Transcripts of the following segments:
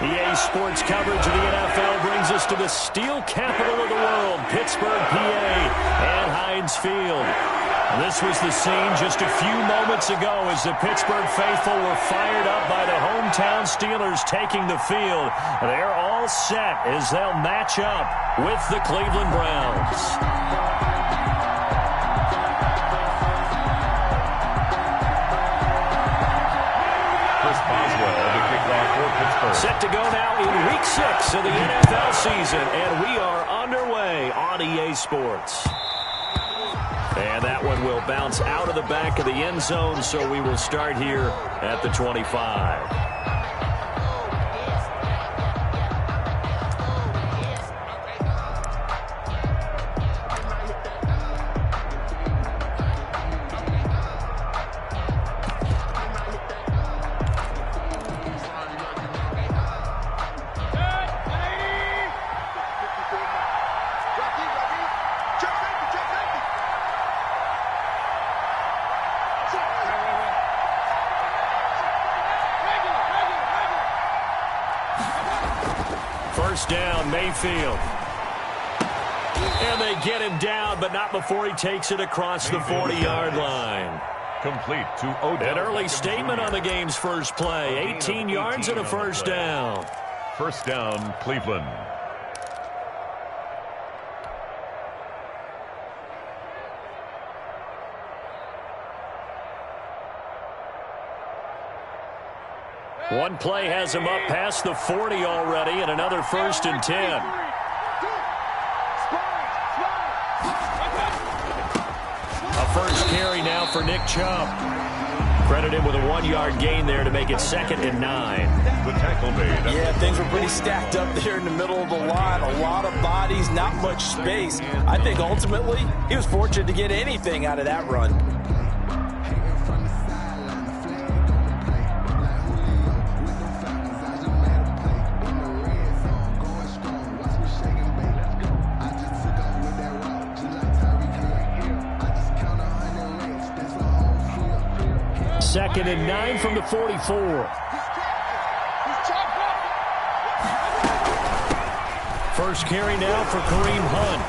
EA Sports coverage of the NFL brings us to the steel capital of the world, Pittsburgh, PA, and Heinz Field. This was the scene just a few moments ago as the Pittsburgh faithful were fired up by the hometown Steelers taking the field. They're all set as they'll match up with the Cleveland Browns. Set to go now in Week 6 of the NFL season, and we are underway on EA Sports. And that one will bounce out of the back of the end zone, so we will start here at the 25. First down, Mayfield. And they get him down, but not before he takes it across the 40-yard line. Complete to Odell. An early statement on the game's first play. 18 yards and a first down. First down, Cleveland. One play has him up past the 40 already, and another first and 10. A first carry now for Nick Chubb. Credit him with a 1-yard gain there to make it 2nd and 9. The tackle made. Yeah, things were pretty stacked up there in the middle of the line. A lot of bodies, not much space. I think ultimately he was fortunate to get anything out of that run. Second and 9 from the 44. First carry now for Kareem Hunt.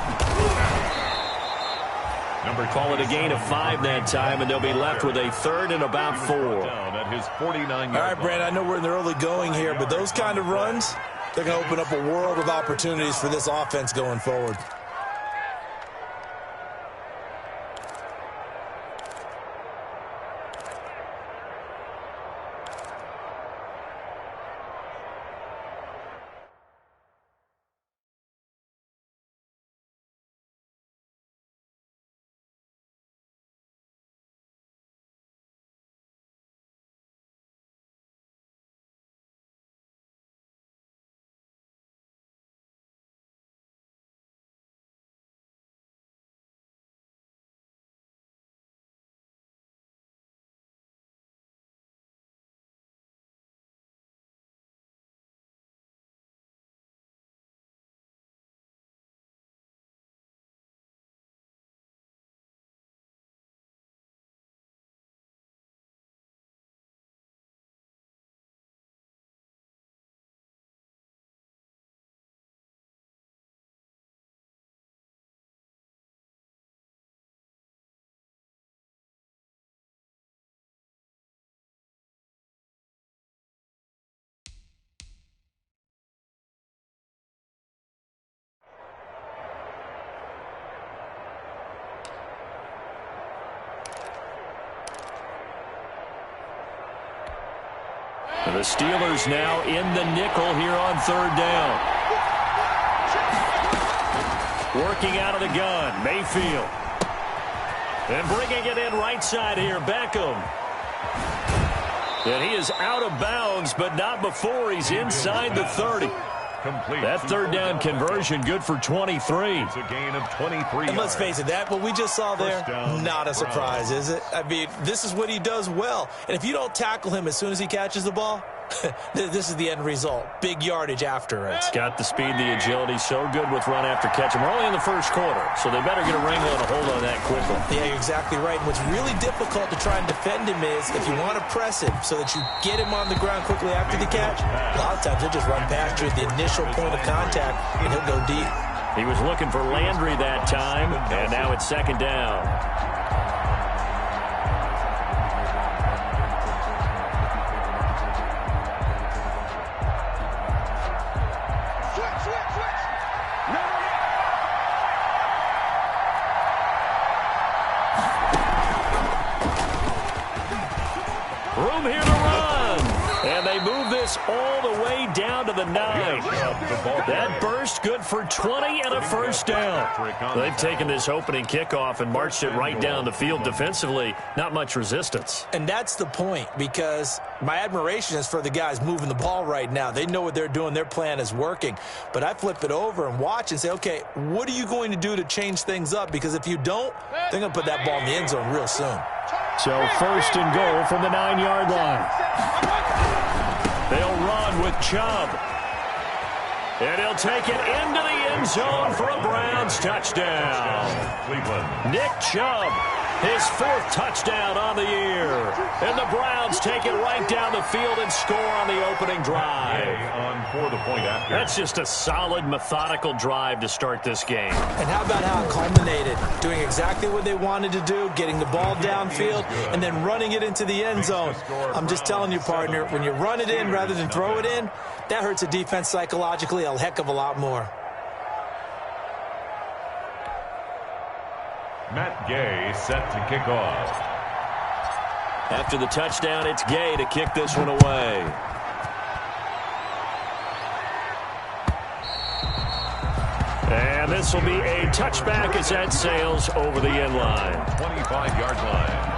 Call it a gain of 5 that time, and they'll be left with a 3rd and about 4. At his 49-yard All right, Brandon, I know we're in the early going here, but those kind of runs, they're going to open up a world of opportunities for this offense going forward. The Steelers now in the nickel here on 3rd down. Working out of the gun, Mayfield. And bringing it in right side here, Beckham. And he is out of bounds, but not before he's inside the 30. Complete. That 3rd down conversion good for 23. It's a gain of 23 And let's face it, that what we just saw there, not a surprise, Browns. is it? I mean, this is what he does well. And if you don't tackle him as soon as he catches the ball, This is the end result. Big yardage after it. Got the speed, the agility, so good with run after catch. And we're only in the first quarter, so they better get a wrangle and a hold on that quickly. Yeah, you're exactly right. And what's really difficult to try and defend him is if you want to press him so that you get him on the ground quickly after the catch, a lot of times he'll just run past you at the initial point of contact, and he'll go deep. He was looking for Landry that time, and now it's second down. Room here to run. And they move this all the way down to the 9. That burst good for 20 and a first down. They've taken this opening kickoff and marched it right down the field defensively. Not much resistance. And that's the point, because my admiration is for the guys moving the ball right now. They know what they're doing. Their plan is working. But I flip it over and watch and say, okay, what are you going to do to change things up? Because if you don't, they're going to put that ball in the end zone real soon. So first and goal from the 9-yard line. They'll run with Chubb. And he'll take it into the end zone for a Browns touchdown. Nick Chubb, his 4th touchdown on the year. And the Browns take it right down the field and score on the opening drive. That's just a solid, methodical drive to start this game. And how about how it culminated? Doing exactly what they wanted to do, getting the ball downfield, and then running it into the end zone. I'm just telling you, partner, when you run it in rather than throw it in, that hurts a defense psychologically a heck of a lot more. Matt Gay set to kick off. After the touchdown, it's Gay to kick this one away. And this will be a touchback as that sails over the end line. 25-yard line.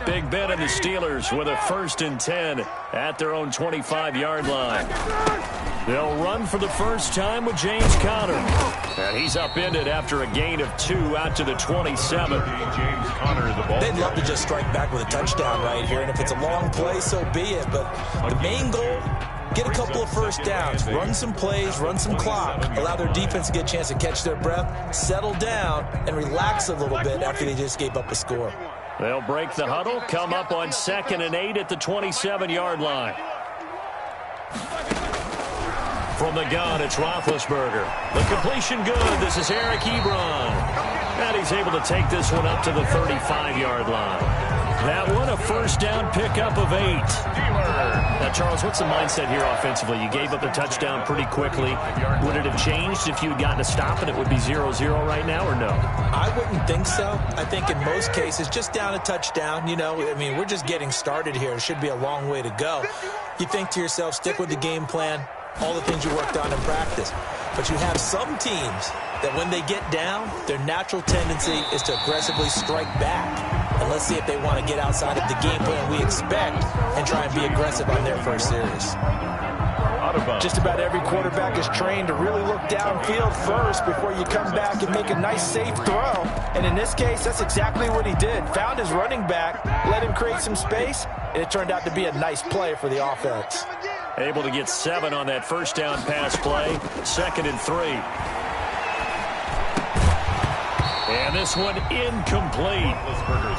Big Ben and the Steelers with a 1st and 10 at their own 25-yard line. They'll run for the first time with James Conner. And he's upended after a gain of 2 out to the 27. James Conner, the ball. They'd love to just strike back with a touchdown right here, and if it's a long play, so be it. But the main goal, get a couple of first downs, run some plays, run some clock, allow their defense to get a chance to catch their breath, settle down, and relax a little bit after they just gave up a score. They'll break the huddle, come up on 2nd and 8 at the 27-yard line. From the gun, it's Roethlisberger. The completion good. This is Eric Ebron. And he's able to take this one up to the 35-yard line. That one, a first down pickup of 8. Now, Charles, what's the mindset here offensively? You gave up a touchdown pretty quickly. Would it have changed if you had gotten a stop and it would be 0-0 right now, or no? I wouldn't think so. I think in most cases, just down a touchdown, you know, I mean, we're just getting started here. It should be a long way to go. You think to yourself, stick with the game plan, all the things you worked on in practice. But you have some teams that when they get down, their natural tendency is to aggressively strike back. And let's see if they want to get outside of the game plan we expect and try and be aggressive on their first series. Just about every quarterback is trained to really look downfield first before you come back and make a nice, safe throw. And in this case, that's exactly what he did. Found his running back, let him create some space, and it turned out to be a nice play for the offense. Able to get 7 on that first down pass play. 2nd and 3. And this one incomplete.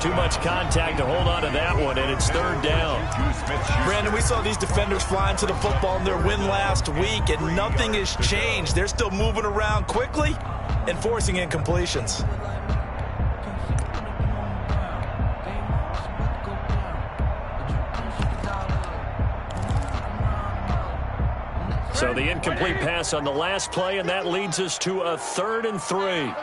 Too much contact to hold on to that one, and it's 3rd down. Brandon, we saw these defenders flying to the football in their win last week, and nothing has changed. They're still moving around quickly and forcing incompletions. So the incomplete pass on the last play, and that leads us to a 3rd and 3.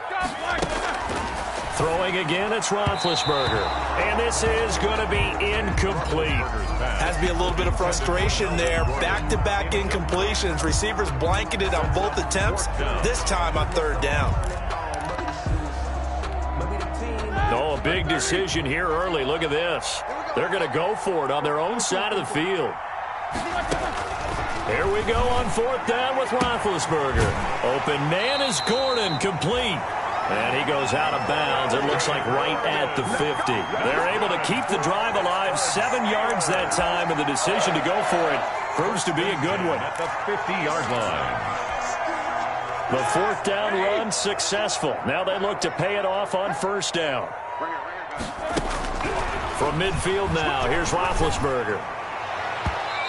Throwing again, it's Roethlisberger. And this is going to be incomplete. Has to be a little bit of frustration there. Back-to-back incompletions. Receivers blanketed on both attempts, this time on 3rd down. Oh, a big decision here early. Look at this. They're going to go for it on their own side of the field. Here we go on fourth down with Roethlisberger. Open man is Gordon, complete. And he goes out of bounds. It looks like right at the 50. They're able to keep the drive alive, 7 yards that time, and the decision to go for it proves to be a good one. At the 50-yard line. The fourth down run successful. Now they look to pay it off on first down. From midfield now, here's Roethlisberger.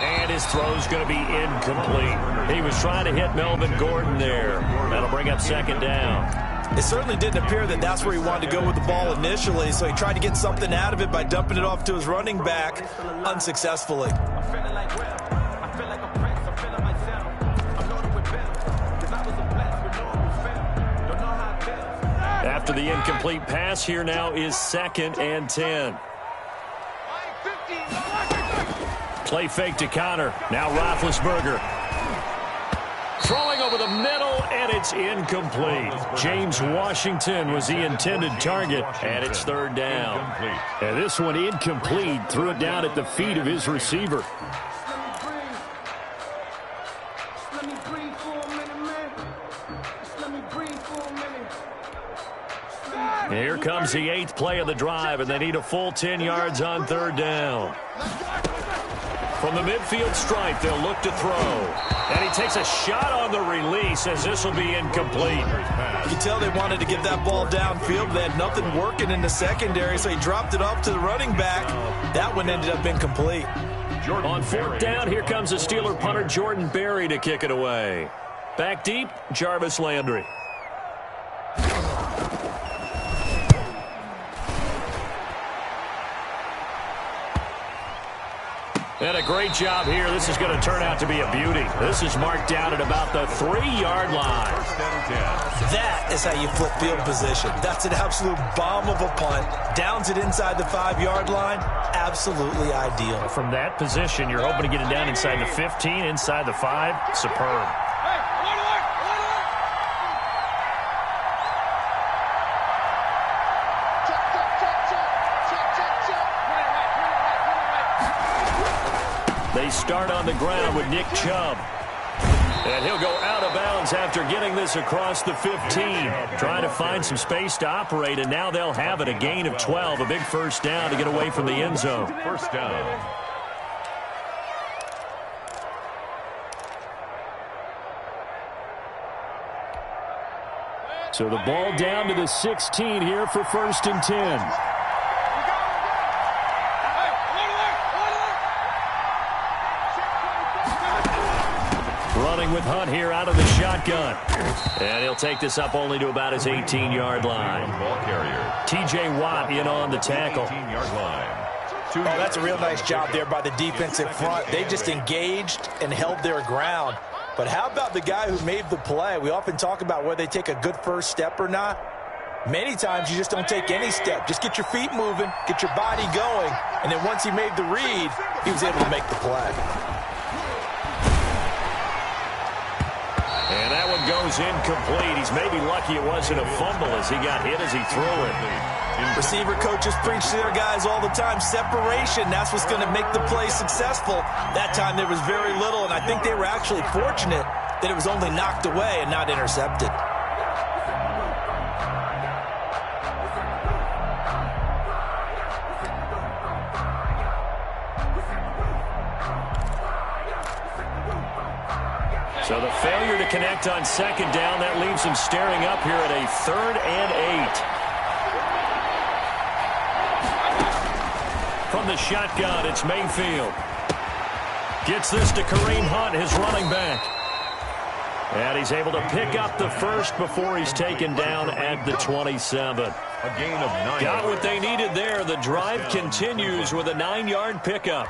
And his throw's going to be incomplete. He was trying to hit Melvin Gordon there. That'll bring up second down. It certainly didn't appear that that's where he wanted to go with the ball initially, so he tried to get something out of it by dumping it off to his running back unsuccessfully. After the incomplete pass, here now is 2nd and 10. Play fake to Connor. Now Roethlisberger. Throwing over the middle, and it's incomplete. James Washington was the intended target, and it's third down. And this one incomplete. Threw it down at the feet of his receiver. Here comes the 8th play of the drive, and they need a full 10 yards on third down. From the midfield stripe, they'll look to throw. And he takes a shot on the release as this will be incomplete. You can tell they wanted to get that ball downfield. They had nothing working in the secondary, so he dropped it off to the running back. That one ended up incomplete. On fourth down, here comes the Steeler punter Jordan Berry to kick it away. Back deep, Jarvis Landry. And a great job here. This is going to turn out to be a beauty. This is marked down at about the 3-yard line. That is how you flip field position. That's an absolute bomb of a punt. Downs it inside the 5-yard line. Absolutely ideal. From that position, you're hoping to get it down inside the 15, inside the 5. Superb. They start on the ground with Nick Chubb. And he'll go out of bounds after getting this across the 15. Trying to find some space to operate, and now they'll have it. A gain of 12, a big first down to get away from the end zone. First down. So the ball down to the 16 here for 1st and 10. Running with Hunt here out of the shotgun. And he'll take this up only to about his 18-yard line. Ball carrier. T.J. Watt in on the tackle. 18-yard line. Oh, that's a real nice job there by the defensive front. They just engaged and held their ground. But how about the guy who made the play? We often talk about whether they take a good first step or not. Many times you just don't take any step. Just get your feet moving, get your body going, and then once he made the read, he was able to make the play. And that one goes incomplete. He's maybe lucky it wasn't a fumble as he got hit as he threw it. Receiver coaches preach to their guys all the time. Separation, that's what's going to make the play successful. That time there was very little, and I think they were actually fortunate that it was only knocked away and not intercepted. So the failure to connect on second down, that leaves him staring up here at a 3rd and 8. From the shotgun, it's Mayfield. Gets this to Kareem Hunt, his running back. And he's able to pick up the first before he's taken down at the 27. A gain of 9. Got what they needed there. The drive continues with a 9-yard pickup.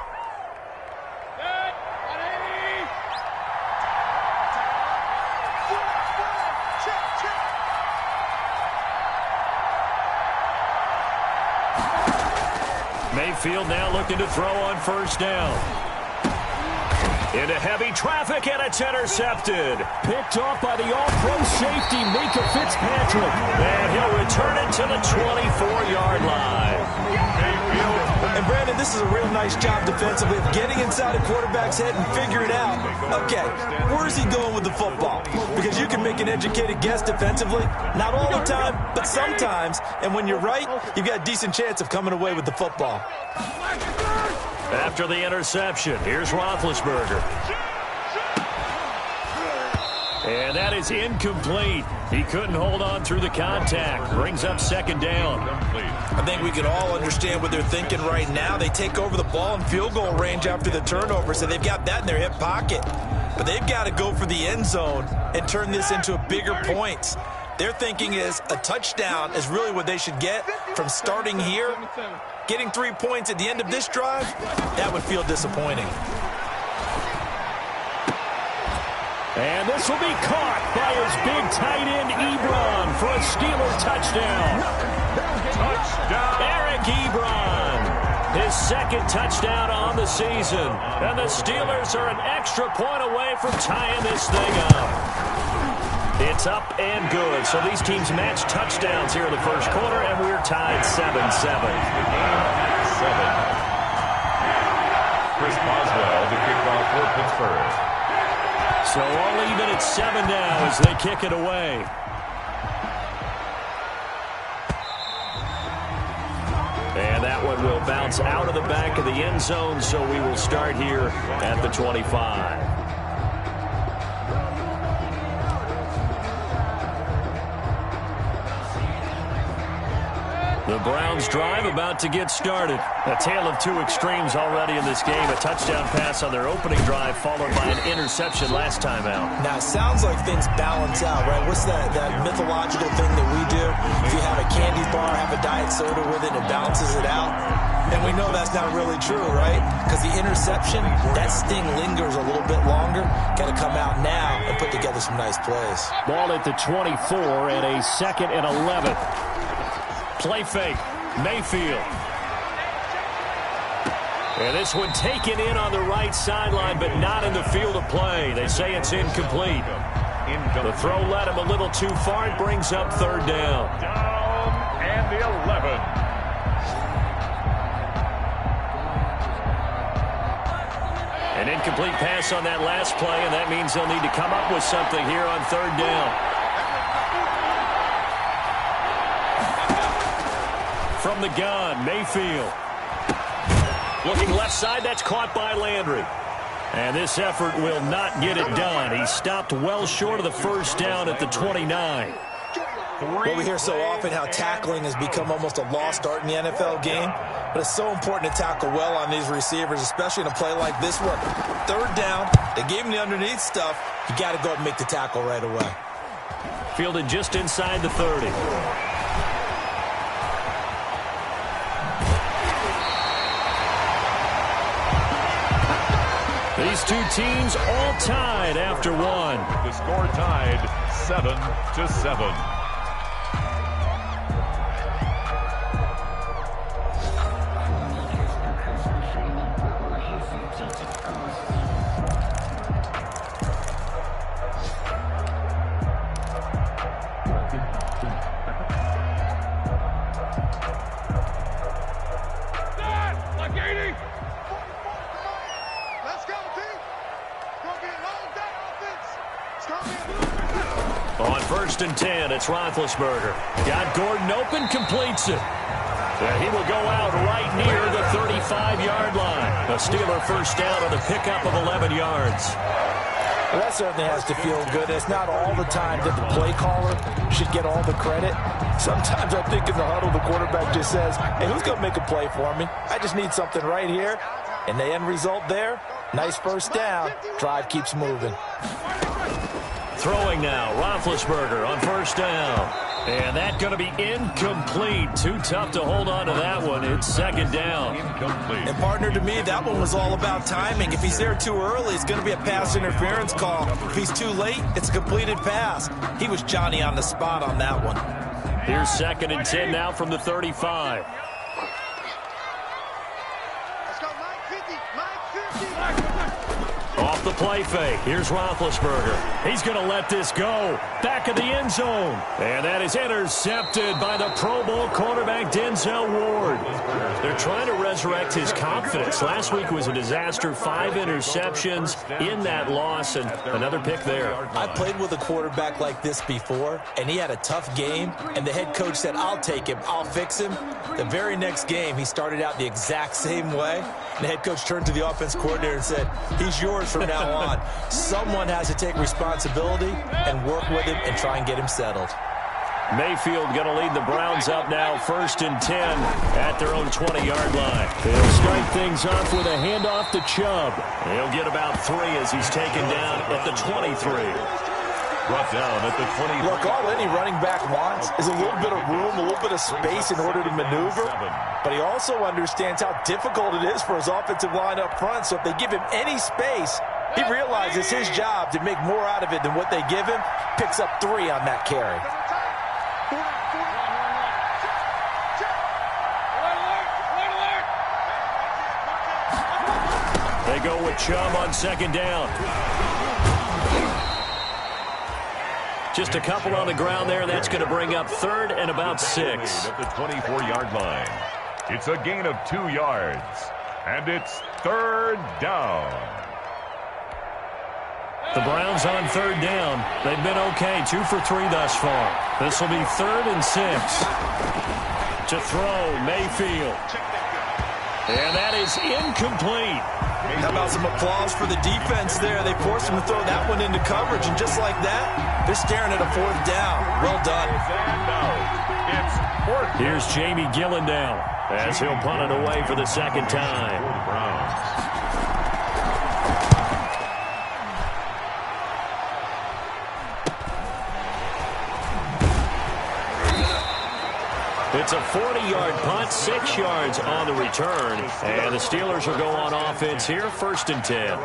Mayfield now looking to throw on first down. Into heavy traffic, and it's intercepted. Picked off by the all-pro safety, Mika Fitzpatrick. And he'll return it to the 24-yard line. And, Brandon, this is a real nice job defensively of getting inside a quarterback's head and figuring out, okay, where's he going with the football? Because you can make an educated guess defensively. Not all the time, but sometimes. And when you're right, you've got a decent chance of coming away with the football. After the interception, here's Roethlisberger. And that is incomplete. He couldn't hold on through the contact. Brings up second down. I think we can all understand what they're thinking right now. They take over the ball in field goal range after the turnover, so they've got that in their hip pocket. But they've got to go for the end zone and turn this into a bigger points. Their thinking is a touchdown is really what they should get from starting here. Getting 3 points at the end of this drive, that would feel disappointing. And this will be caught by his big tight end, Ebron, for a Steeler touchdown. Touchdown. Eric Ebron, his second touchdown on the season. And the Steelers are an extra point away from tying this thing up. It's up and good. So these teams match touchdowns here in the first quarter, and we're tied 7-7. Chris Boswell to kick off for Pittsburgh. So all even at 7 now as they kick it away. And that one will bounce out of the back of the end zone, so we will start here at the 25. The Browns drive about to get started. A tale of two extremes already in this game. A touchdown pass on their opening drive followed by an interception last time out. Now, it sounds like things balance out, right? What's that mythological thing that we do? If you have a candy bar, have a diet soda with it, it balances it out. And we know that's not really true, right? Because the interception, that sting lingers a little bit longer. Got to come out now and put together some nice plays. Ball at the 24 and a 2nd and 11. Play fake, Mayfield. And this one taken in on the right sideline, but not in the field of play. They say it's incomplete. The throw led him a little too far. It brings up 3rd down. Down and the 11. An incomplete pass on that last play, and that means they'll need to come up with something here on 3rd down. From the gun, Mayfield. Looking left side, that's caught by Landry. And this effort will not get it done. He stopped well short of the first down at the 29. Well, we hear so often how tackling has become almost a lost art in the NFL game. But it's so important to tackle well on these receivers, especially in a play like this one. 3rd down, they gave him the underneath stuff. You got to go and make the tackle right away. Fielded just inside the 30. These two teams all tied after one. The score tied 7-7. On 1st and 10, it's Roethlisberger. Got Gordon open, completes it. And he will go out right near the 35-yard line. A Steeler first down on the pickup of 11 yards. Well, that certainly has to feel good. It's not all the time that the play caller should get all the credit. Sometimes I think in the huddle, the quarterback just says, hey, who's going to make a play for me? I just need something right here. And the end result there, nice first down. Drive keeps moving. Throwing now, Roethlisberger on 1st down. And that's going to be incomplete. Too tough to hold on to that one. It's 2nd down. Incomplete. And, partner, to me, that one was all about timing. If he's there too early, it's going to be a pass interference call. If he's too late, it's a completed pass. He was Johnny on the spot on that one. Here's 2nd and 10 now from the 35. Off the play fake. Here's Roethlisberger. He's going to let this go. Back of the end zone. And that is intercepted by the Pro Bowl cornerback Denzel Ward. They're trying to resurrect his confidence. Last week was a disaster. 5 interceptions in that loss, and another pick there. I played with a quarterback like this before, and he had a tough game, and the head coach said, I'll take him, I'll fix him. The very next game, he started out the exact same way, and the head coach turned to the offense coordinator and said, he's yours from now on. Someone has to take responsibility and work with him and try and get him settled. Mayfield going to lead the Browns up now, 1st and 10 at their own 20-yard line. They'll start things off with a handoff to Chubb. He'll get about 3 as he's taken down at the 23. Brought down at the 20. Look, all any running back wants is a little bit of room, a little bit of space in order to maneuver. But he also understands how difficult it is for his offensive line up front. So if they give him any space, he realizes his job to make more out of it than what they give him. Picks up 3 on that carry. They go with Chubb on 2nd down. Just a couple on the ground there. That's going to bring up 3rd and about 6. At the 24-yard line. It's a gain of 2 yards. And it's 3rd down. The Browns on 3rd down. They've been okay. 2 for 3 thus far. This will be 3rd and 6. To throw, Mayfield. And that is incomplete. How about some applause for the defense there? They forced him to throw that one into coverage, and just like that, they're staring at a 4th down. Well done. Here's Jamie Gillen down as he'll punt it away for the 2nd time. It's a 40-yard punt, 6 yards on the return. And the Steelers will go on offense here, 1st and 10.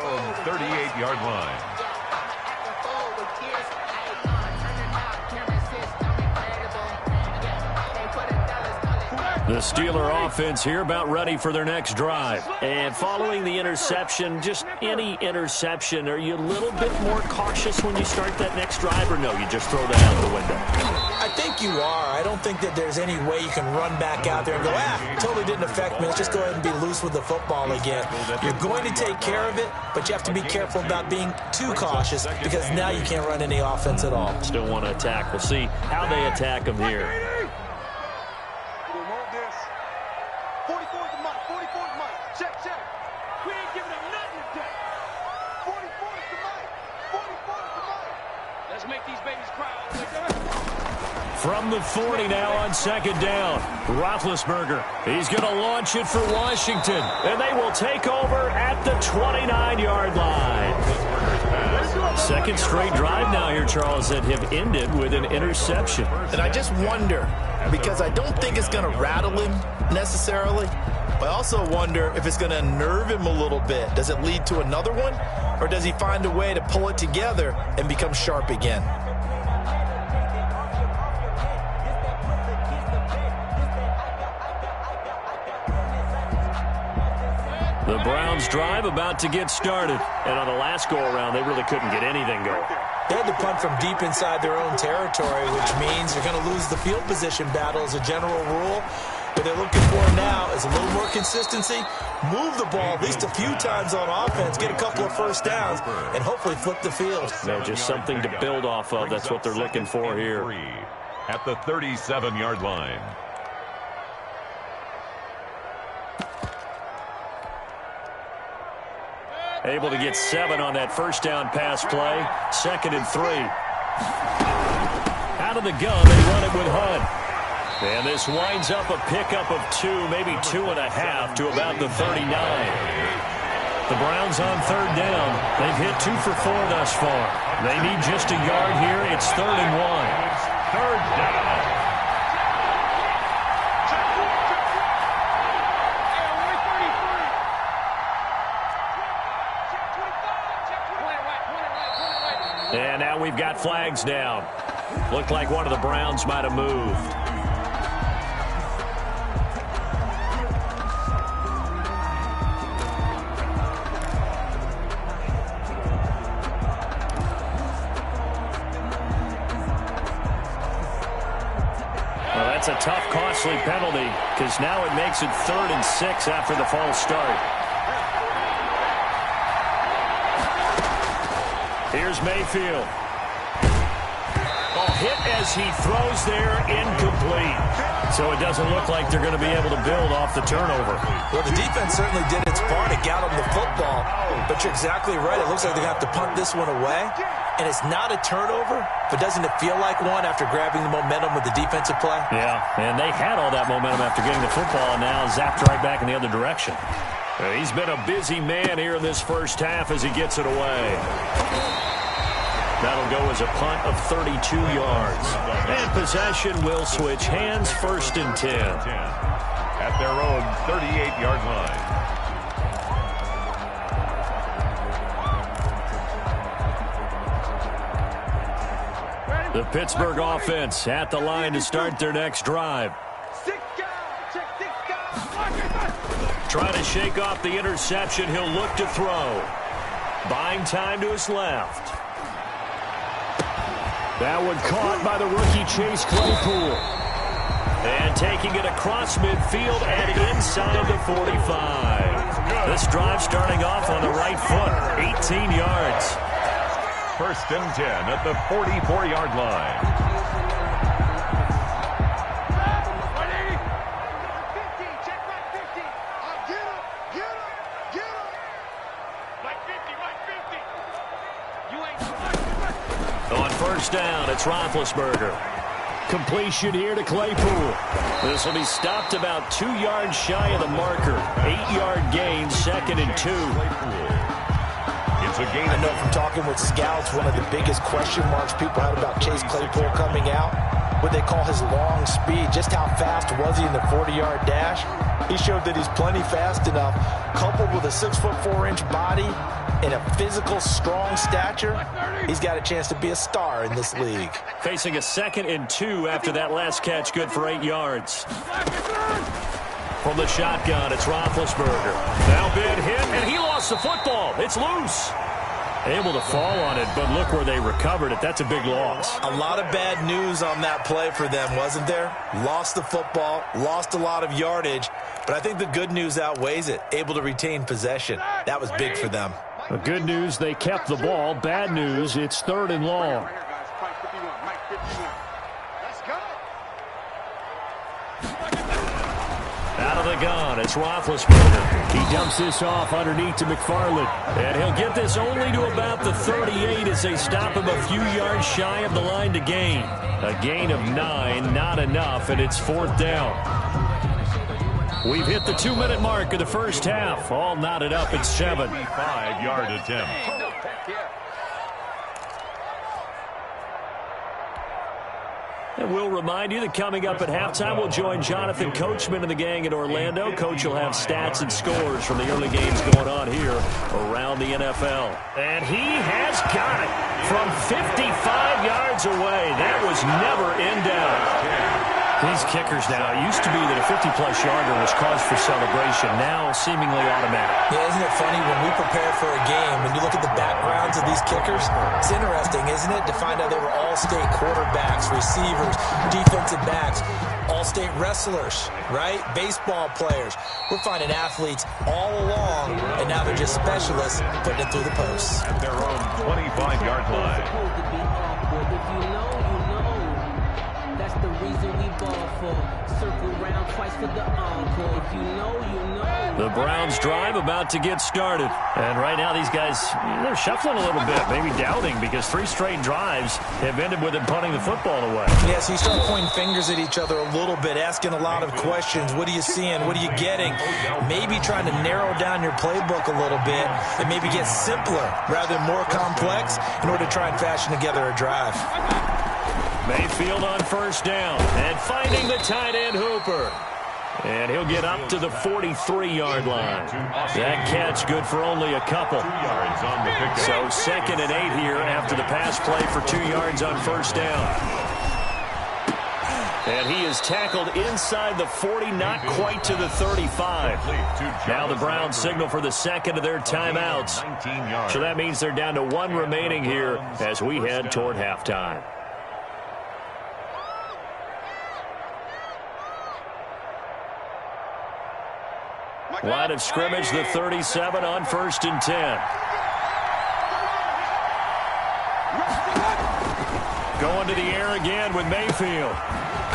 38-yard line. The Steeler offense here about ready for their next drive. And following the interception, just any interception, are you a little bit more cautious when you start that next drive, or no, you just throw that out the window? I think you are. I don't think that there's any way you can run back out there and go, totally didn't affect me. Let's just go ahead and be loose with the football again. You're going to take care of it, but you have to be careful about being too cautious because now you can't run any offense at all. Still want to attack. We'll see how they attack them here. From the 40 now on 2nd down. Roethlisberger. He's going to launch it for Washington. And they will take over at the 29-yard line. 2nd straight drive now here, Charles, that have ended with an interception. And I just wonder, because I don't think it's going to rattle him necessarily, but I also wonder if it's going to unnerve him a little bit. Does it lead to another one? Or does he find a way to pull it together and become sharp again? The Browns drive about to get started. And on the last go-around, they really couldn't get anything going. They had to punt from deep inside their own territory, which means you're going to lose the field position battle as a general rule. What they're looking for now is a little more consistency, move the ball at least a few times on offense, get a couple of 1st downs, and hopefully flip the field. No, just something to build off of. That's what they're looking for here. At the 37-yard line. Able to get 7 on that 1st down pass play. 2nd and 3. Out of the gun, they run it with Hunt. And this winds up a pickup of 2, maybe 2.5 to about the 39. The Browns on 3rd down. They've hit 2 for 4 thus far. They need just a yard here. It's 3rd and 1. 3rd down. And now we've got flags down. Looked like one of the Browns might have moved. That's a tough, costly penalty because now it makes it 3rd and 6 after the false start. Here's Mayfield. Hit as he throws there, incomplete. So it doesn't look like they're going to be able to build off the turnover. Well, the defense certainly did its part. It got them the football. But you're exactly right. It looks like they're going to have to punt this one away. And it's not a turnover, but doesn't it feel like one after grabbing the momentum with the defensive play? Yeah, and they had all that momentum after getting the football, and now zapped right back in the other direction. He's been a busy man here in this first half as he gets it away. That'll go as a punt of 32 yards. And possession will switch hands, 1st and 10. At their own 38-yard line. The Pittsburgh offense at the line to start their next drive. Trying to shake off the interception. He'll look to throw. Buying time to his left. That one caught by the rookie Chase Claypool. And taking it across midfield and inside the 45. This drive starting off on the right foot. 18 yards. 1st and 10 at the 44-yard line. Down, it's Roethlisberger. Completion here to Claypool. This will be stopped about 2 yards shy of the marker. 8-yard gain, 2nd and 2. It's a gain. I know from talking with scouts, one of the biggest question marks people had about Chase Claypool coming out, what they call his long speed. Just how fast was he in the 40-yard dash? He showed that he's plenty fast enough, coupled with a 6'4" body and a physical, strong stature. He's got a chance to be a star in this league. Facing a 2nd and 2 after that last catch, good for 8 yards. From the shotgun, it's Roethlisberger. Now big hit, and he lost the football. It's loose. Able to fall on it, but look where they recovered it. That's a big loss. A lot of bad news on that play for them, wasn't there? Lost the football, lost a lot of yardage, but I think the good news outweighs it. Able to retain possession. That was big for them. The good news, they kept the ball. Bad news, it's 3rd and long. Out of the gun, it's Roethlisberger. He dumps this off underneath to McFarland. And he'll get this only to about the 38 as they stop him a few yards shy of the line to gain. A gain of 9, not enough, and it's 4th down. We've hit the 2-minute mark of the first half. All knotted up at 7. 5-yard attempt. And we'll remind you that coming up at halftime, we'll join Jonathan Coachman and the gang in Orlando. Coach will have stats and scores from the early games going on here around the NFL. And he has got it from 55 yards away. That was never in doubt. These kickers now, it used to be that a 50-plus yarder was cause for celebration, now seemingly automatic. Yeah, isn't it funny when we prepare for a game, when you look at the backgrounds of these kickers, it's interesting, isn't it, to find out they were all-state quarterbacks, receivers, defensive backs, all-state wrestlers, right? Baseball players. We're finding athletes all along, and now they're just specialists putting it through the posts. At their own 25-yard line. That's the reason we ball for. Circle round twice for the encore. If you know, you know. The Browns drive about to get started. And right now these guys, they're shuffling a little bit, maybe doubting, because 3 straight drives have ended with them punting the football away. Yeah, so you start pointing fingers at each other a little bit, asking a lot of questions. What are you seeing? What are you getting? Maybe trying to narrow down your playbook a little bit and maybe get simpler rather than more complex in order to try and fashion together a drive. Mayfield on 1st down and finding the tight end Hooper. And he'll get up to the 43-yard line. That catch good for only a couple. So 2nd and 8 here after the pass play for 2 yards on 1st down. And he is tackled inside the 40, not quite to the 35. Now the Browns signal for the 2nd of their timeouts. So that means they're down to 1 remaining here as we head toward halftime. Line of scrimmage, the 37 on 1st and 10. Going to the air again with Mayfield.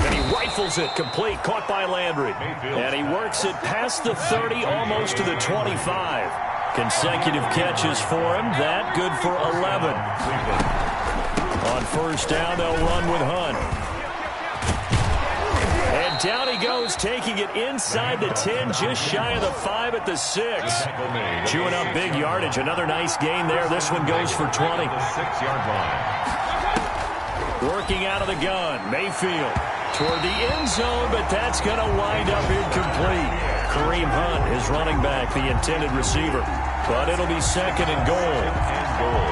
And he rifles it complete, caught by Landry. And he works it past the 30, almost to the 25. Consecutive catches for him. That good for 11. On 1st down, they'll run with Hunt. And down he goes, taking it inside the 10, just shy of the 5 at the 6. Chewing up big yardage. Another nice gain there. This one goes for 20. Working out of the gun, Mayfield toward the end zone, but that's going to wind up incomplete. Kareem Hunt is running back, the intended receiver. But it'll be 2nd and goal.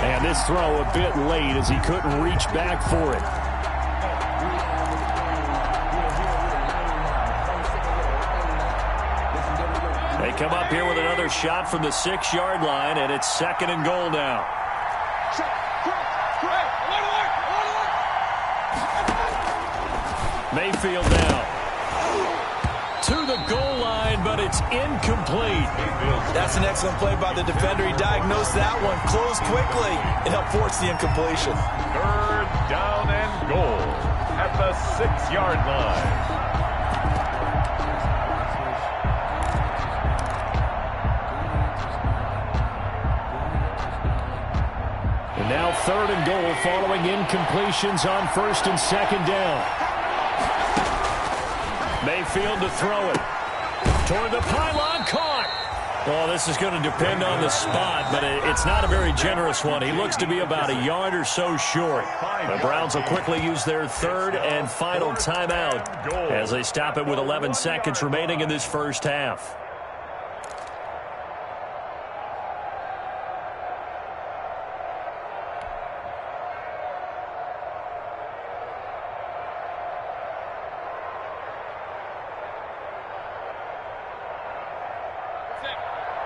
And this throw a bit late as he couldn't reach back for it. They come up here with another shot from the 6-yard line, and it's 2nd and goal now. Mayfield now to the goal line, but it's incomplete. That's an excellent play by the defender. He diagnosed that one, closed quickly, and helped force the incompletion. 3rd down and goal at the 6-yard line. And now 3rd and goal following incompletions on 1st and 2nd down. Mayfield to throw it. Toward the pylon, caught. Well, this is going to depend on the spot, but it's not a very generous one. He looks to be about a yard or so short. The Browns will quickly use their 3rd and final timeout as they stop it with 11 seconds remaining in this first half.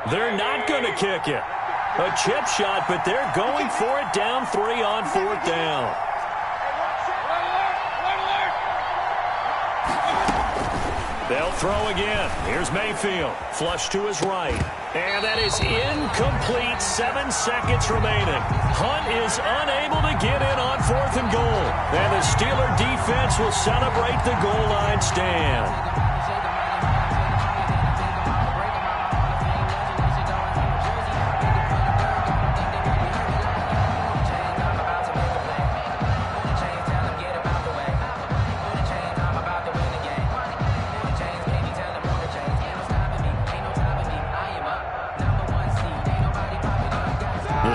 They're not going to kick it. A chip shot, but they're going for it down 3 on 4th down. They'll throw again. Here's Mayfield. Flush to his right. And that is incomplete. 7 seconds remaining. Hunt is unable to get in on 4th and goal. And the Steeler defense will celebrate the goal line stand.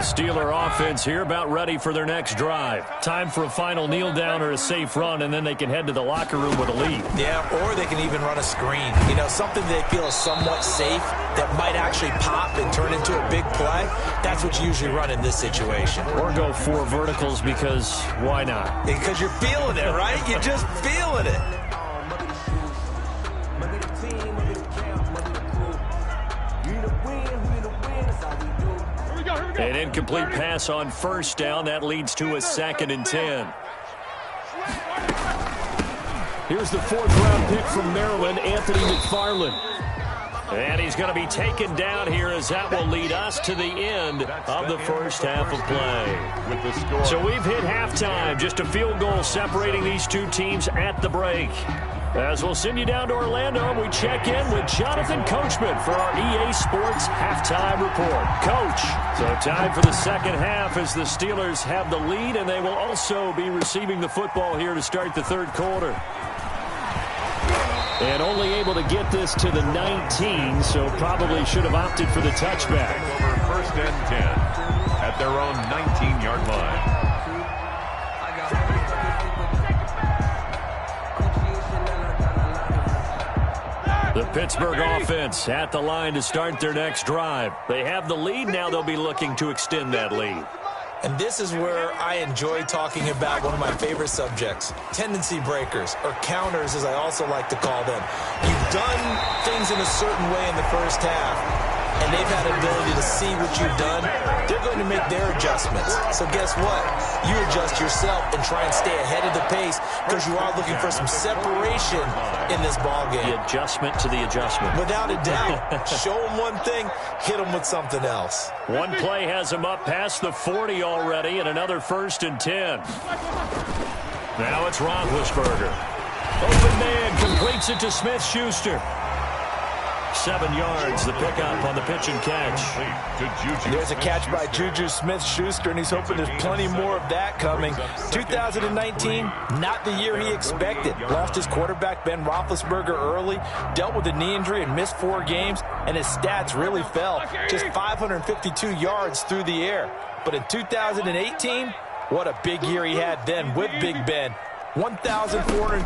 Steeler offense here about ready for their next drive. Time for a final kneel down or a safe run, and then they can head to the locker room with a lead. Yeah, or they can even run a screen. You know, something they feel is somewhat safe that might actually pop and turn into a big play. That's what you usually run in this situation. Or go 4 verticals because why not? Because you're feeling it, right? You're just feeling it. An incomplete pass on 1st down. That leads to a 2nd and 10. Here's the 4th-round pick from Maryland, Anthony McFarland. And he's going to be taken down here as that will lead us to the end of the first half of play. So we've hit halftime. Just a field goal separating these two teams at the break. As we'll send you down to Orlando, we check in with Jonathan Coachman for our EA Sports Halftime Report. Coach, so time for the second half as the Steelers have the lead, and they will also be receiving the football here to start the 3rd quarter. And only able to get this to the 19, so probably should have opted for the touchback. Over 1st and 10 at their own 19-yard line. The Pittsburgh offense at the line to start their next drive. They have the lead. Now they'll be looking to extend that lead. And this is where I enjoy talking about one of my favorite subjects, tendency breakers, or counters as I also like to call them. You've done things in a certain way in the first half, and they've had an ability to see what you've done. They're going to make their adjustments. So guess what? You adjust yourself and try and stay ahead of the pace because you are looking for some separation in this ball game. The adjustment to the adjustment. Without a doubt. Show them one thing, hit them with something else. One play has him up past the 40 already, and another 1st and 10. Now it's Roethlisberger. Open man completes it to Smith-Schuster. 7 yards, the pickup on the pitch and catch. There's a catch by Juju Smith-Schuster, and he's hoping there's plenty more of that coming. 2019, not the year he expected. Lost his quarterback, Ben Roethlisberger, early, dealt with a knee injury and missed 4 games, and his stats really fell. Just 552 yards through the air. But in 2018, what a big year he had then with Big Ben. 1,426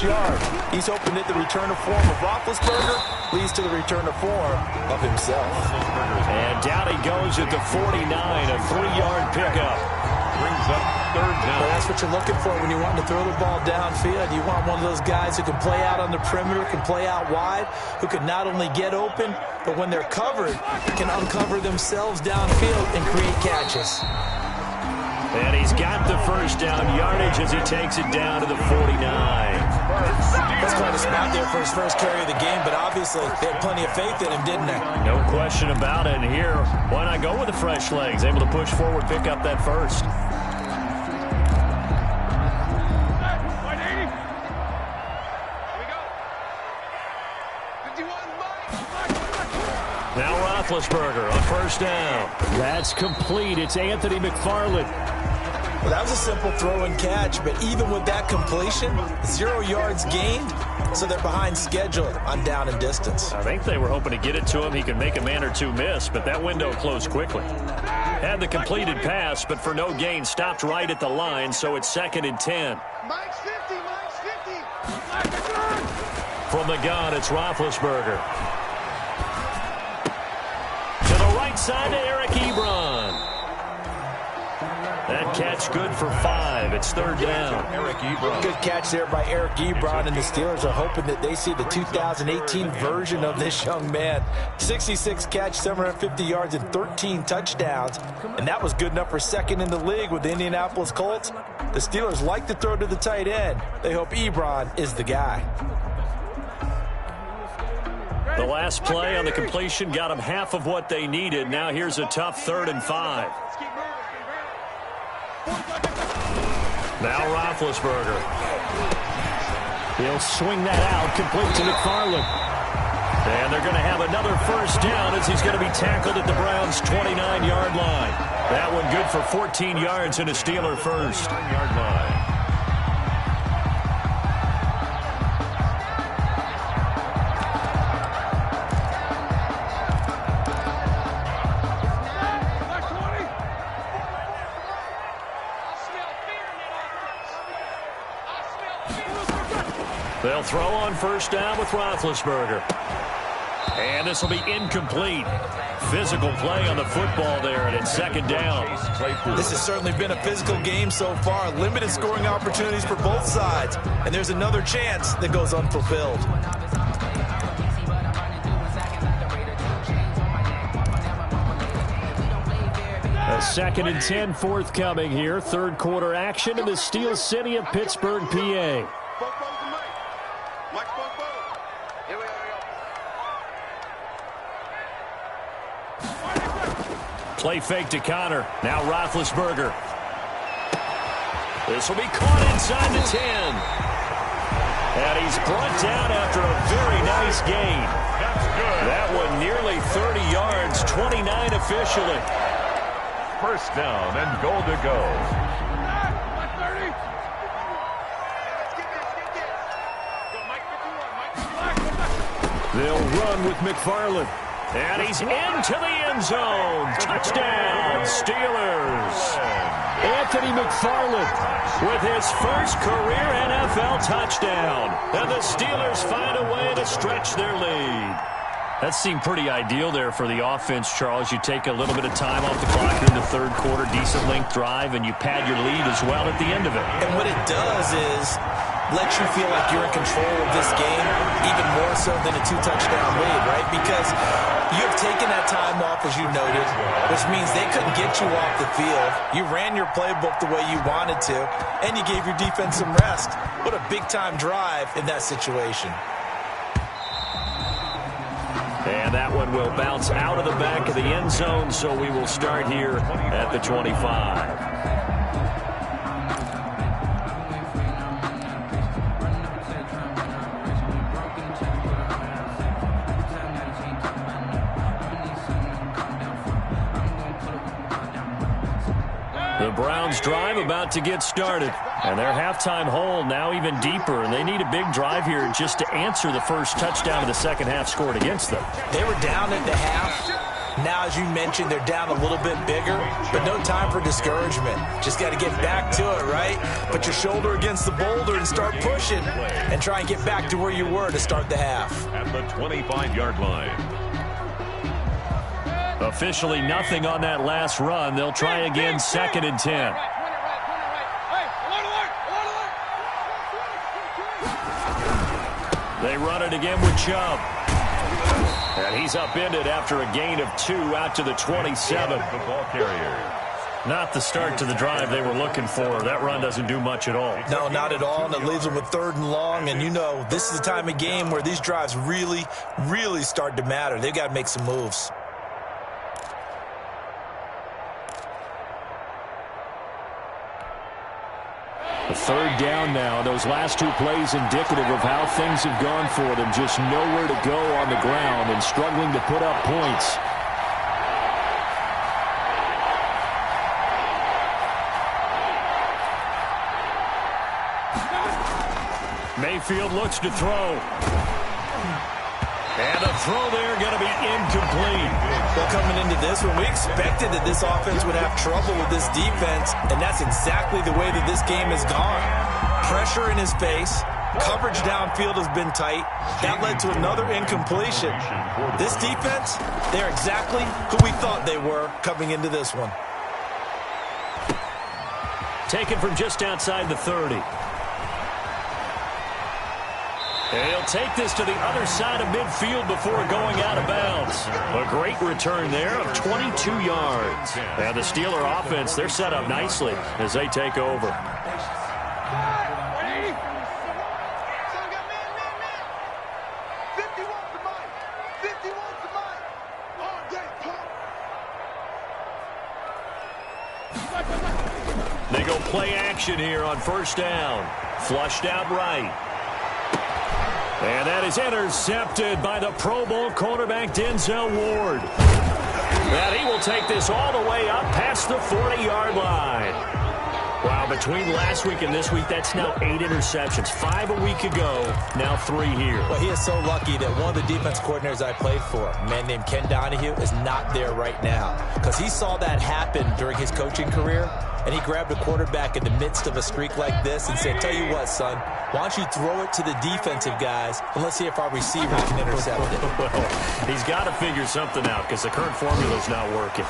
yards. He's hoping that the return to form of Roethlisberger leads to the return to form of himself. And down he goes at the 49, a 3-yard pickup. Brings up 3rd down. Well, that's what you're looking for when you want to throw the ball downfield. You want one of those guys who can play out on the perimeter, can play out wide, who can not only get open, but when they're covered, can uncover themselves downfield and create catches. And he's got the 1st down yardage as he takes it down to the 49. That's quite a spot there for his first carry of the game, but obviously they had plenty of faith in him, didn't they? No question about it. And here, why not go with the fresh legs? Able to push forward, pick up that 1st. Now Roethlisberger on 1st down. That's complete. It's Anthony McFarland. Well, that was a simple throw and catch, but even with that completion, 0 yards gained, so they're behind schedule on down and distance. I think they were hoping to get it to him. He could make a man or two miss, but that window closed quickly. Had the completed pass, but for no gain, stopped right at the line, so it's 2nd and 10. Mike's 50, Mike's 50. From the gun, it's Roethlisberger. To the right side to Eric Ebron. That catch good for 5. It's 3rd down. Eric Ebron. Good catch there by Eric Ebron, and the Steelers are hoping that they see the 2018 version of this young man. 66 catch, 750 yards, and 13 touchdowns. And that was good enough for 2nd in the league with the Indianapolis Colts. The Steelers like to throw to the tight end. They hope Ebron is the guy. The last play on the completion got them half of what they needed. Now here's a tough 3rd and 5. Now Roethlisberger. He'll swing that out, complete to McFarland. And they're going to have another 1st down as he's going to be tackled at the Browns' 29-yard line. That one good for 14 yards and a Steeler 1st. 9-yard line. They'll throw on 1st down with Roethlisberger. And this will be incomplete. Physical play on the football there, and it's 2nd down. This has certainly been a physical game so far. Limited scoring opportunities for both sides. And there's another chance that goes unfulfilled. A 2nd and 10 forthcoming here. 3rd quarter action in the Steel City of Pittsburgh, PA. Play fake to Connor. Now Roethlisberger. This will be caught inside the 10. And he's brought down after a very nice gain. That's good. That one nearly 30 yards, 29 officially. 1st down and goal to go. They'll run with McFarland. And he's into the end zone. Touchdown, Steelers. Anthony McFarland with his 1st career NFL touchdown. And the Steelers find a way to stretch their lead. That seemed pretty ideal there for the offense, Charles. You take a little bit of time off the clock here in the 3rd quarter, decent length drive, and you pad your lead as well at the end of it. And what it does is let you feel like you're in control of this game, even more so than a 2-touchdown lead, right? Because you have taken that time off, as you noted, which means they couldn't get you off the field. You ran your playbook the way you wanted to, and you gave your defense some rest. What a big-time drive in that situation. And that one will bounce out of the back of the end zone, so we will start here at the 25. The Browns drive about to get started, and their halftime hole now even deeper, and they need a big drive here just to answer the first touchdown of the second half scored against them. They were down at the half. Now, as you mentioned, they're down a little bit bigger, but no time for discouragement. Just got to get back to it, right? Put your shoulder against the boulder and start pushing, and try and get back to where you were to start the half. At the 25-yard line. Officially nothing on that last run. They'll try again, 2nd and 10. They run it again with Chubb. And he's upended after a gain of 2 out to the 27. The ball carrier. Not the start to the drive they were looking for. That run doesn't do much at all. No, not at all, and it leaves them with 3rd and long. And you know, this is the time of game where these drives really, really start to matter. They've got to make some moves. The 3rd down now. Those last 2 plays indicative of how things have gone for them. Just nowhere to go on the ground and struggling to put up points. Mayfield looks to throw. And a throw there going to be incomplete. Well, coming into this one, we expected that this offense would have trouble with this defense, and that's exactly the way that this game has gone. Pressure in his face. Coverage downfield has been tight. That led to another incompletion. This defense, they're exactly who we thought they were coming into this one. Taken from just outside the 30. He'll take this to the other side of midfield before going out of bounds. A great return there of 22 yards. And the Steeler offense, they're set up nicely as they take over. They go play action here on 1st down. Flushed out right. And that is intercepted by the Pro Bowl cornerback Denzel Ward. And he will take this all the way up past the 40-yard line. Wow, between last week and this week, that's now 8 interceptions. 5 a week ago, now 3 here. Well, he is so lucky that one of the defense coordinators I played for, a man named Ken Donahue, is not there right now. Because he saw that happen during his coaching career, and he grabbed a quarterback in the midst of a streak like this and said, tell you what, son, why don't you throw it to the defensive guys, and let's see if our receivers can intercept it. Well, he's got to figure something out because the current formula's not working.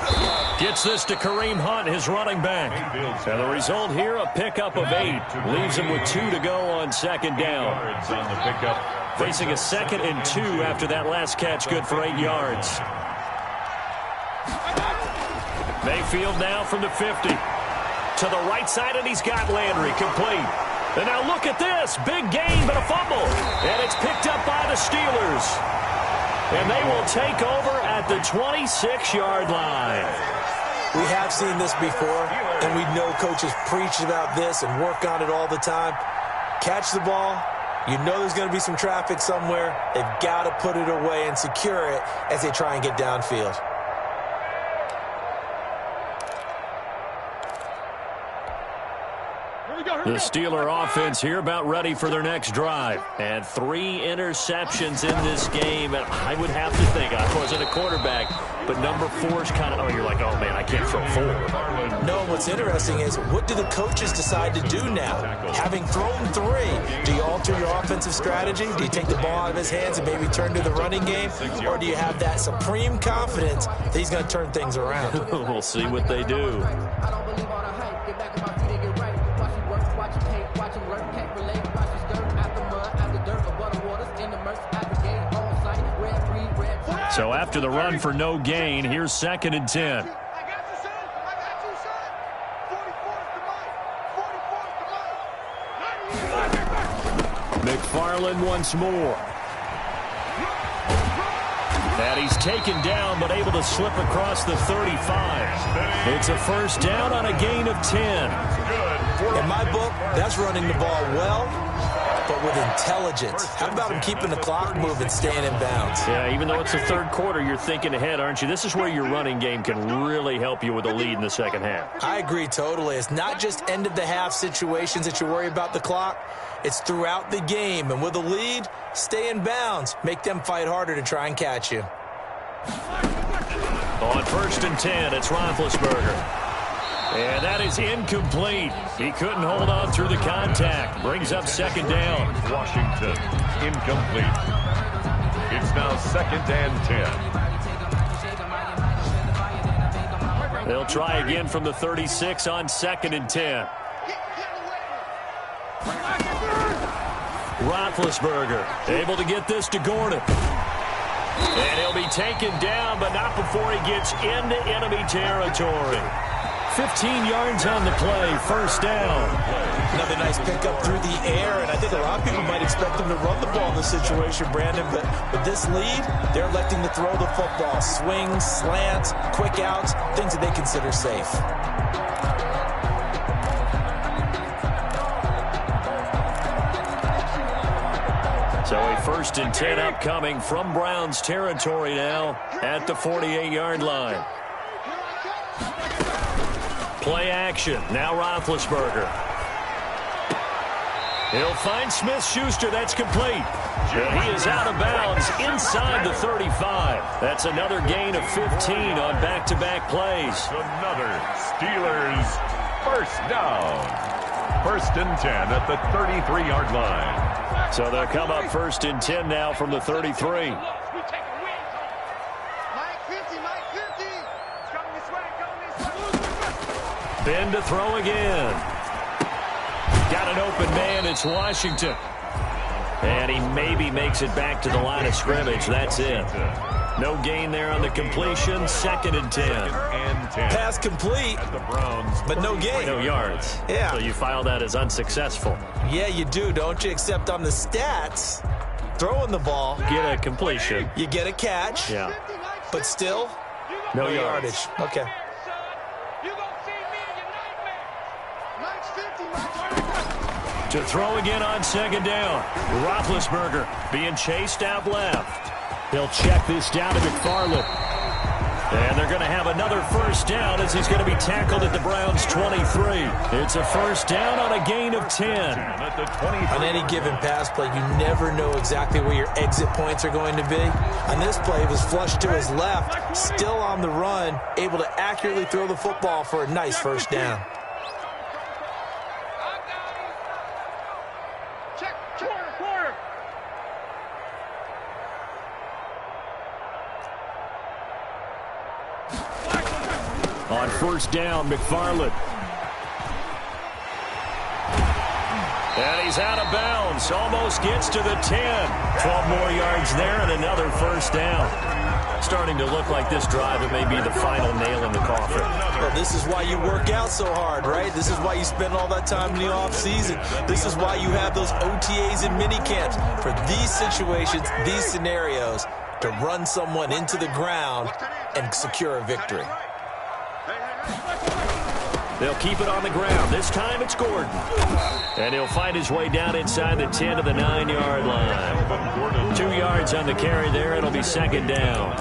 Gets this to Kareem Hunt, his running back. And the result here, a pickup of 8. Leaves him with 2 to go on 2nd down. On the pickup. Facing a 2nd and 2 after that last catch, good for 8 yards. Mayfield now from the 50. To the right side, and he's got Landry complete. And now look at this. Big gain, but a fumble. And it's picked up by the Steelers. And they will take over at the 26-yard line. We have seen this before, and we know coaches preach about this and work on it all the time. Catch the ball. You know there's going to be some traffic somewhere. They've got to put it away and secure it as they try and get downfield. The Steeler offense here about ready for their next drive. And 3 interceptions in this game. And I would have to think, I wasn't a quarterback, but number 4 is kind of, oh, you're like, oh, man, I can't throw 4. No, what's interesting is, what do the coaches decide to do now? Having thrown 3, do you alter your offensive strategy? Do you take the ball out of his hands and maybe turn to the running game? Or do you have that supreme confidence that he's going to turn things around? We'll see what they do. I don't believe all the hype. Get back in my feet and get right. Watch him work, watch him hate, watch him work, can't relate. Watch his dirt, after mud, after dirt, above the waters, in the murks, at the gate, on site, red, green, red. So after the run for no gain, here's 2nd and 10. I got you, son. I got you, son. 44's the mic. 44's the mic. McFarland once more. And he's taken down, but able to slip across the 35. It's a first down on a gain of 10. In my book, that's running the ball well, but with intelligence. How about him keeping the clock moving, staying in bounds? Yeah, even though it's the third quarter, you're thinking ahead, aren't you? This is where your running game can really help you with a lead in the second half. I agree totally. It's not just end-of-the-half situations that you worry about the clock. It's throughout the game. And with a lead, stay in bounds. Make them fight harder to try and catch you. On 1st and 10, it's Roethlisberger. And that is incomplete. He couldn't hold on through the contact. Brings up 2nd down. Washington, incomplete. It's now 2nd and 10. They'll try again from the 36 on 2nd and 10. Roethlisberger able to get this to Gordon. And he'll be taken down, but not before he gets into enemy territory. 15 yards on the play, first down. Another nice pickup through the air, and I think a lot of people might expect him to run the ball in this situation, Brandon, but with this lead, they're electing to throw the football. Swings, slants, quick outs, things that they consider safe. So a 1st and 10 upcoming from Browns territory now at the 48-yard line. Play action. Now Roethlisberger. He'll find Smith-Schuster. That's complete. And he is out of bounds inside the 35. That's another gain of 15 on back-to-back plays. Another Steelers first down. 1st and 10 at the 33-yard line. So they'll come up 1st and 10 now from the 33. Mike 50, Mike 50. Come this way, come this way. Ben to throw again. Got an open man. It's Washington. And he maybe makes it back to the line of scrimmage. That's it. No gain there on the completion. 2nd and 10. Pass complete, but no gain. No yards. Yeah. So you file that as unsuccessful. Yeah, you do, don't you? Except on the stats, throwing the ball, Get a completion. you get a catch, Yeah. but still, No no yardage. yardage. Okay. You gonna see me in your nightmare. Mike's 50, Mike's 50. To throw again on 2nd down. Roethlisberger being chased out left. He'll check this down to McFarland. And they're going to have another first down as he's going to be tackled at the Browns' 23. It's a first down on a gain of 10. On any given pass play, you never know exactly where your exit points are going to be. On this play, it was flushed to his left, still on the run, able to accurately throw the football for a nice first down. Check, quarter. On 1st down, McFarland. And he's out of bounds. Almost gets to the 10. 12 more yards there and another first down. Starting to look like this drive, it may be the final nail in the coffin. Well, this is why you work out so hard, right? This is why you spend all that time in the offseason. This is why you have those OTAs and mini camps. For these situations, these scenarios, to run someone into the ground and secure a victory. They'll keep it on the ground. This time it's Gordon. And he'll find his way down inside the 10 to the 9-yard line. 2 yards on the carry there. It'll be 2nd down.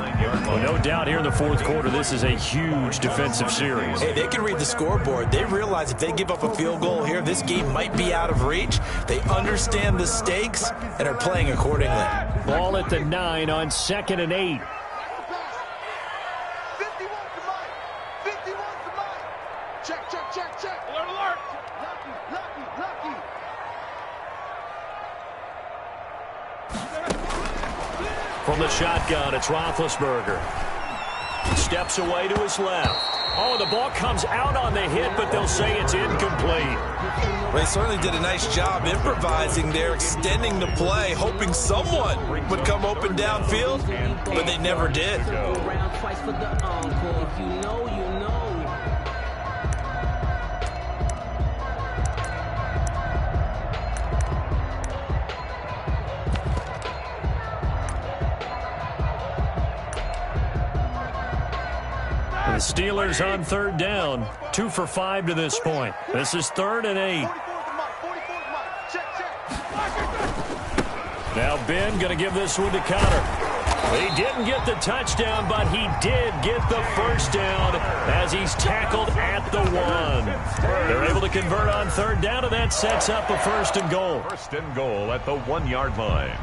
Well, no doubt here in the 4th quarter, this is a huge defensive series. Hey, they can read the scoreboard. They realize if they give up a field goal here, this game might be out of reach. They understand the stakes and are playing accordingly. Ball at the 9 on 2nd and 8. 51's the Mike. 51's the Mike. Check. Alert. Lucky. From the shotgun, it's Roethlisberger. steps away to his left. Oh, the ball comes out on the hit, but they'll say it's incomplete. They certainly did a nice job improvising there, extending the play, hoping someone would come open downfield, but they never did. Around twice for the encore. If you know, you know. The Steelers on third down, 2 for 5 to this point. This is 3rd and 8. Now Ben going to give this one to Connor. He didn't get the touchdown, but he did get the first down as he's tackled at the 1. They're able to convert on third down, and that sets up a 1st and goal. 1st and goal at the 1-yard line.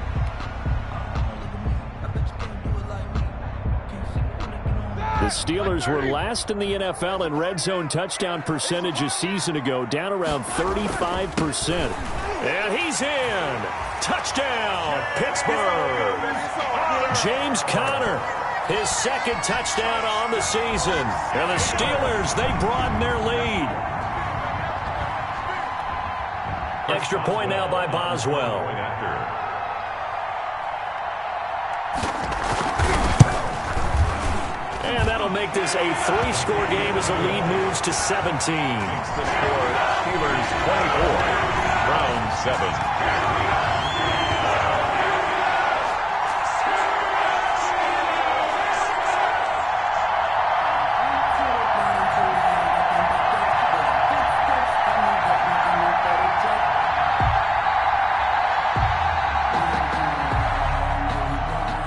The Steelers were last in the NFL in red zone touchdown percentage a season ago, down around 35%. And he's in. Touchdown, Pittsburgh. James Conner, his 2nd touchdown on the season. And the Steelers, they broaden their lead. Extra point now by Boswell. And that'll make this a 3-score game as the lead moves to 17. The score, Steelers 24, Browns 7.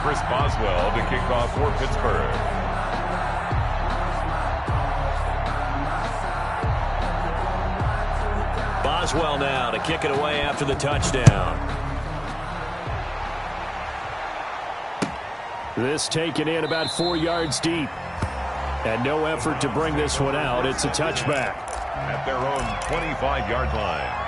Chris Boswell to kick off for Pittsburgh. Boswell now to kick it away after the touchdown. This taken in about 4 yards deep. And no effort to bring this one out. It's a touchback. At their own 25-yard line.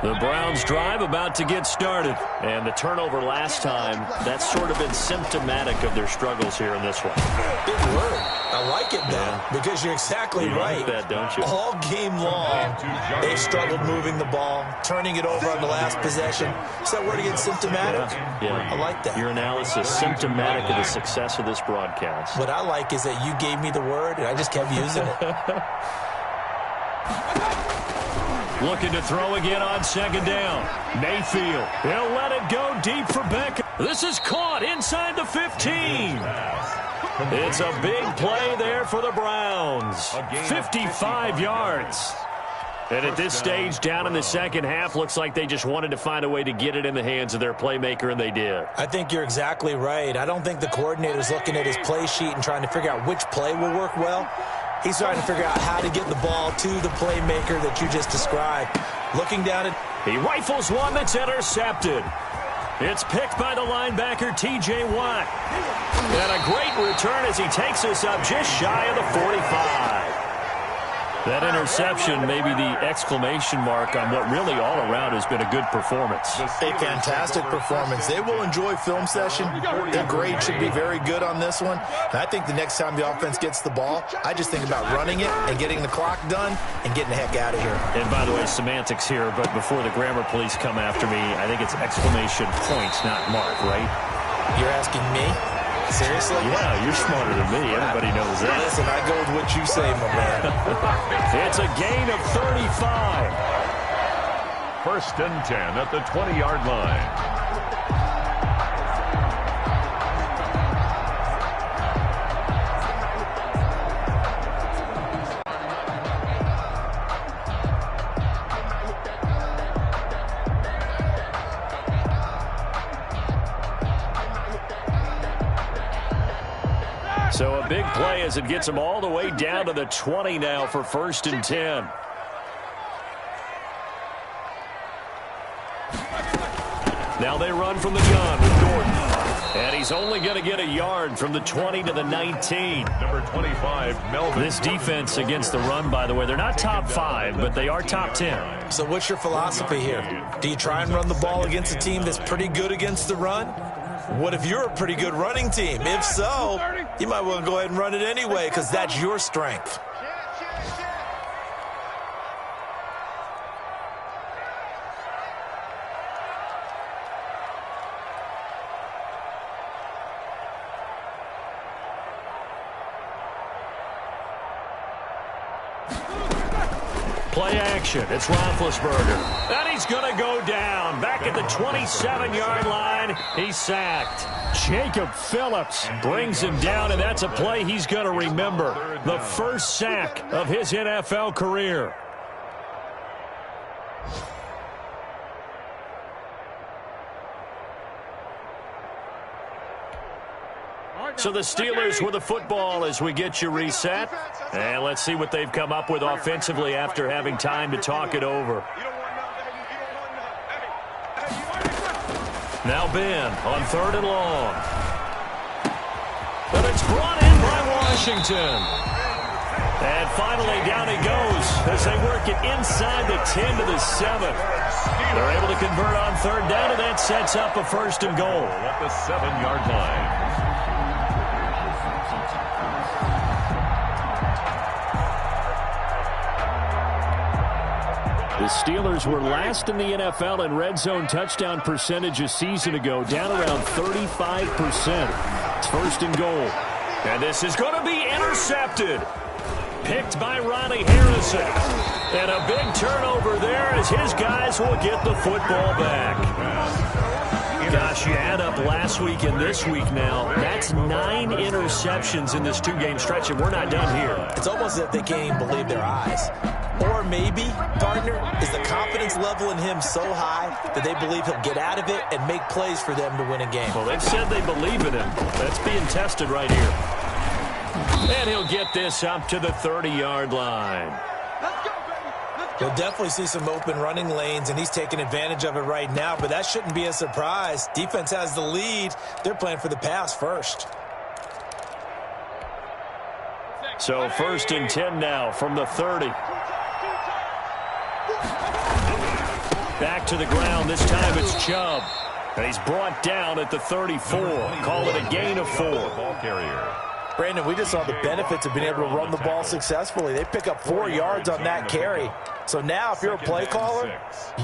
The Browns drive about to get started. And the turnover last time, that's sort of been symptomatic of their struggles here in this one. Big word. I like it, though, because you're exactly right. Like that, don't you? All game long, they've struggled moving the ball, turning it over on the last possession. Is that word again, symptomatic? Yeah. I like that. Your analysis, symptomatic of the success of this broadcast. What I like is that you gave me the word, and I just kept using it. Looking to throw again on 2nd down. Mayfield. He'll let it go deep for Becker. This is caught inside the 15. It's a big play there for the Browns. 55 yards. And at this stage, down in the second half, looks like they just wanted to find a way to get it in the hands of their playmaker, and they did. I think you're exactly right. I don't think the coordinator's looking at his play sheet and trying to figure out which play will work well. He's trying to figure out how to get the ball to the playmaker that you just described. Looking down at... He rifles one that's intercepted. It's picked by the linebacker, T.J. Watt. And a great return as he takes us up just shy of the 45. That interception may be the exclamation mark on what really all around has been a good performance. A fantastic performance. They will enjoy film session. Their grade should be very good on this one. And I think the next time the offense gets the ball, I just think about running it and getting the clock done and getting the heck out of here. And by the way, semantics here, but before the grammar police come after me, I think it's exclamation points, not mark, right? You're asking me? Seriously? Yeah, you're smarter than me. Everybody knows that. Listen, I go with what you say, my man. It's a gain of 35. 1st and 10 at the 20-yard line. So a big play as it gets them all the way down to the 20 now for 1st and 10. Now they run from the gun with Gordon. And he's only going to get a yard from the 20 to the 19. Number 25, Melvin. This defense against the run, by the way, they're not top 5, but they are top 10. So what's your philosophy here? Do you try and run the ball against a team that's pretty good against the run? What if you're a pretty good running team? If so, you might well go ahead and run it anyway because that's your strength. Play action. It's Roethlisberger. And he's going to go down. Back at the 27-yard line. He's sacked. Jacob Phillips brings him down, and that's a play he's going to remember. The first sack of his NFL career. So the Steelers with the football as we get you reset. And let's see what they've come up with offensively after having time to talk it over. Now Ben on 3rd and long. But it's brought in by Washington. And finally down he goes as they work it inside the 10 to the 7. They're able to convert on 3rd down, and that sets up a 1st and goal. At the 7-yard line. The Steelers were last in the NFL in red zone touchdown percentage a season ago, down around 35%. It's 1st and goal. And this is going to be intercepted. Picked by Ronnie Harrison. And a big turnover there as his guys will get the football back. Gosh, you add up last week and this week now. That's 9 interceptions in this 2-game stretch, and we're not done here. It's almost as if they can't even believe their eyes. Or maybe, partner, is the confidence level in him so high that they believe he'll get out of it and make plays for them to win a game. Well, they've said they believe in him. That's being tested right here. And he'll get this up to the 30-yard line. You'll definitely see some open running lanes, and he's taking advantage of it right now, but that shouldn't be a surprise. Defense has the lead. They're playing for the pass first. So 1st and 10 now from the 30. Back to the ground. This time it's Chubb. And he's brought down at the 34. Call it a gain of 4. Ball carrier. Brandon, we just saw the benefits of being able to run the ball successfully. They pick up 4 yards on that carry. So now if you're a play caller,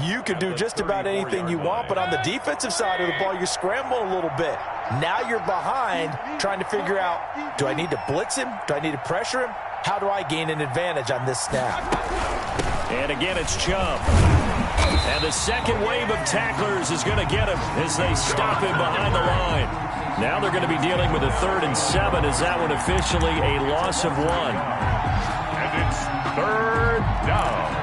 you can do just about anything you want. But on the defensive side of the ball, you're scrambling a little bit. Now you're behind trying to figure out, do I need to blitz him? Do I need to pressure him? How do I gain an advantage on this snap? And again, it's Chubb. And the second wave of tacklers is going to get him as they stop him behind the line. Now they're going to be dealing with a 3rd and 7. Is that one officially a loss of 1? And it's 3rd down.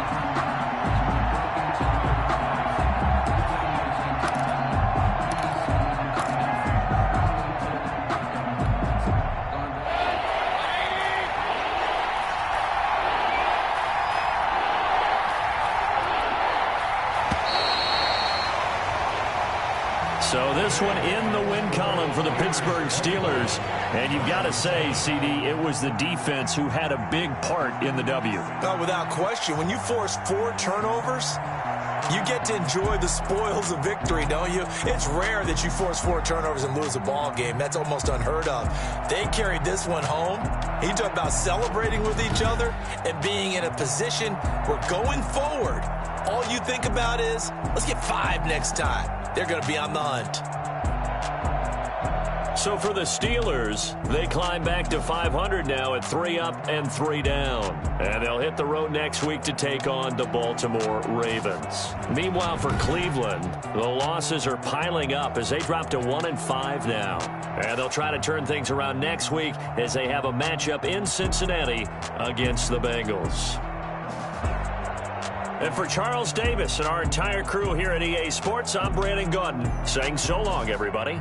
So this one in the win column for the Pittsburgh Steelers. And you've got to say, CD, it was the defense who had a big part in the W. Without question, when you force 4 turnovers, you get to enjoy the spoils of victory, don't you? It's rare that you force 4 turnovers and lose a ball game. That's almost unheard of. They carried this one home. He talked about celebrating with each other and being in a position where going forward, all you think about is, let's get 5 next time. They're going to be on the hunt. So for the Steelers, they climb back to 500 now at 3 up and 3 down. And they'll hit the road next week to take on the Baltimore Ravens. Meanwhile, for Cleveland, the losses are piling up as they drop to 1-5 now. And they'll try to turn things around next week as they have a matchup in Cincinnati against the Bengals. And for Charles Davis and our entire crew here at EA Sports, I'm Brandon Gaudin saying so long, everybody.